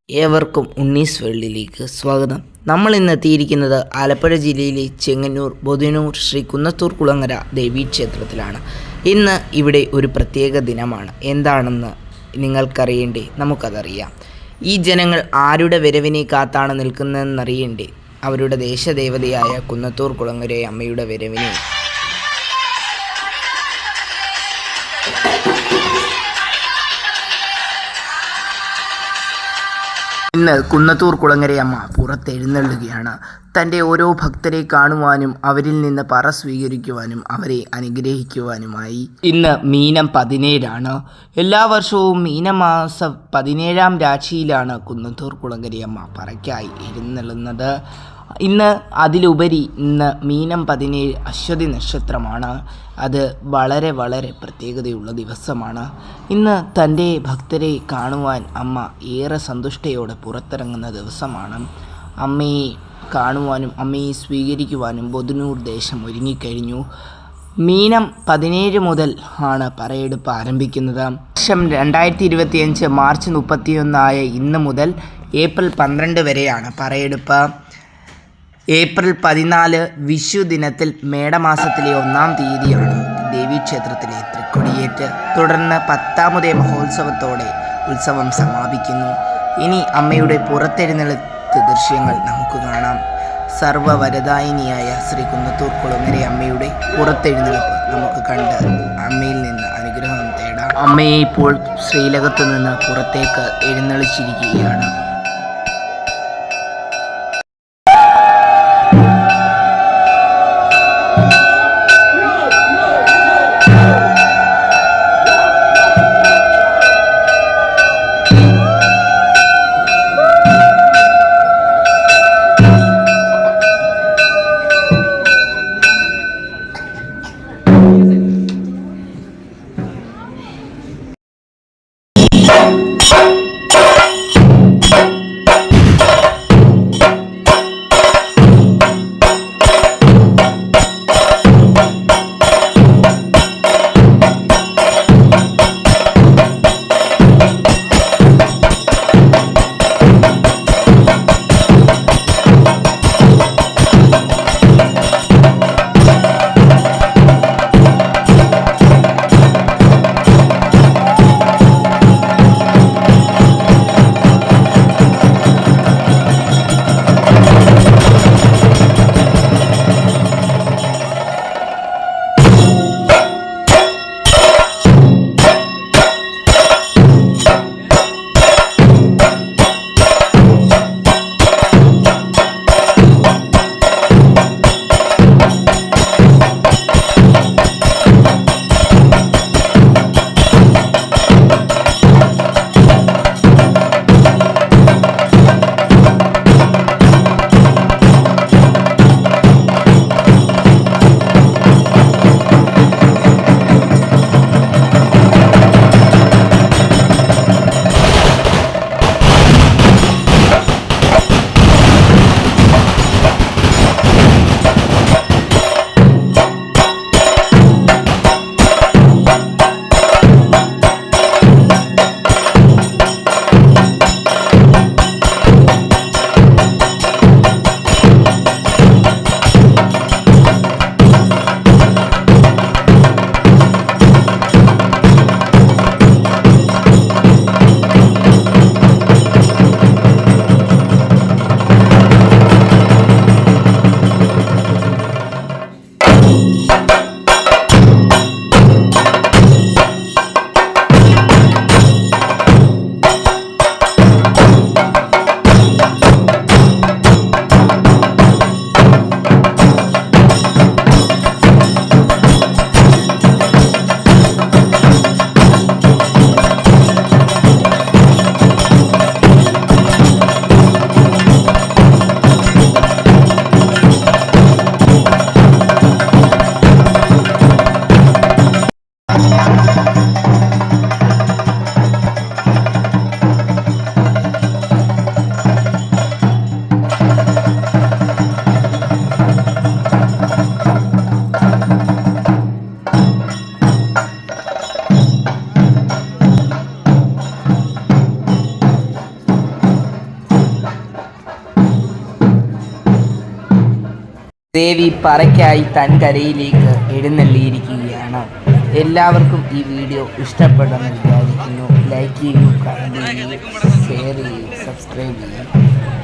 ഏവർക്കും ഉണ്ണീസ് വേൾഡിലേക്ക് സ്വാഗതം. നമ്മൾ ഇന്ന് എത്തിയിരിക്കുന്നത് ആലപ്പുഴ ജില്ലയിലെ ചെങ്ങന്നൂർ ബൊതിനൂർ ശ്രീ കുന്നത്തൂർ കുളങ്ങര ദേവീക്ഷേത്രത്തിലാണ്. ഇന്ന് ഇവിടെ ഒരു പ്രത്യേക ദിനമാണ്. എന്താണെന്ന് നിങ്ങൾക്കറിയേണ്ടേ? നമുക്കതറിയാം. ഈ ജനങ്ങൾ ആരുടെ വരവിനെ കാത്താണ് നിൽക്കുന്നതെന്നറിയേണ്ടേ? അവരുടെ ദേശദേവതയായ കുന്നത്തൂർ കുളങ്ങര അമ്മയുടെ വരവിനെ. ഇന്ന് കുന്നത്തൂർ കുളങ്ങരയമ്മ പുറത്തെഴുന്നള്ളുകയാണ്. തൻ്റെ ഓരോ ഭക്തരെ കാണുവാനും അവരിൽ നിന്ന് പറ സ്വീകരിക്കുവാനും അവരെ അനുഗ്രഹിക്കുവാനുമായി. ഇന്ന് മീനം 17 എല്ലാ വർഷവും മീനമാസം 17 രാശിയിലാണ് കുന്നത്തൂർ കുളങ്ങരയമ്മ പറയ്ക്കായി എഴുന്നള്ളുന്നത്. ഇന്ന് അതിലുപരി ഇന്ന് മീനം 17 അശ്വതി നക്ഷത്രമാണ്. അത് വളരെ വളരെ പ്രത്യേകതയുള്ള ദിവസമാണ്. ഇന്ന് തൻ്റെ ഭക്തരെ കാണുവാൻ അമ്മ ഏറെ സന്തുഷ്ടയോടെ പുറത്തിറങ്ങുന്ന ദിവസമാണ്. അമ്മയെ കാണുവാനും അമ്മയെ സ്വീകരിക്കുവാനും ബൊതിനൂർ ദേശം ഒരുങ്ങിക്കഴിഞ്ഞു. മീനം 17 മുതൽ ആണ് പറയെടുപ്പ് ആരംഭിക്കുന്നത്. വർഷം 2025 മാർച്ച് 31 ഇന്ന് മുതൽ ഏപ്രിൽ 12 വരെയാണ് പറയെടുപ്പ്. ഏപ്രിൽ 14 വിഷു ദിനത്തിൽ മേടമാസത്തിലെ 1-ാം തീയതിയാണ് ദേവീക്ഷേത്രത്തിലെ തൃക്കൊടിയേറ്റ്. തുടർന്ന് 10ാമതേ മഹോത്സവത്തോടെ ഉത്സവം സമാപിക്കുന്നു. ഇനി അമ്മയുടെ പുറത്തെഴുന്നള്ളത്ത് ദൃശ്യങ്ങൾ നമുക്ക് കാണാം. സർവ്വവരദായിനിയായ ശ്രീ കുന്നത്തൂർ കുളങ്ങര അമ്മയുടെ പുറത്തെഴുന്നള്ളിപ്പ് നമുക്ക് കണ്ട് അമ്മയിൽ നിന്ന് അനുഗ്രഹം തേടാം. അമ്മയെ ഇപ്പോൾ ശ്രീലകത്ത് നിന്ന് പുറത്തേക്ക് എഴുന്നള്ളിച്ചിരിക്കുകയാണ്. ദേവി പറയ്ക്കായി തൻ കരയിലേക്ക് എഴുന്നള്ളിയിരിക്കുകയാണ്. എല്ലാവർക്കും ഈ വീഡിയോ ഇഷ്ടപ്പെടുമെന്ന് വിചാരിക്കുന്നു. ലൈക്ക് ചെയ്യൂ, കമൻറ്റ് ചെയ്യൂ, ഷെയർ ചെയ്യൂ, സബ്സ്ക്രൈബ് ചെയ്യൂ.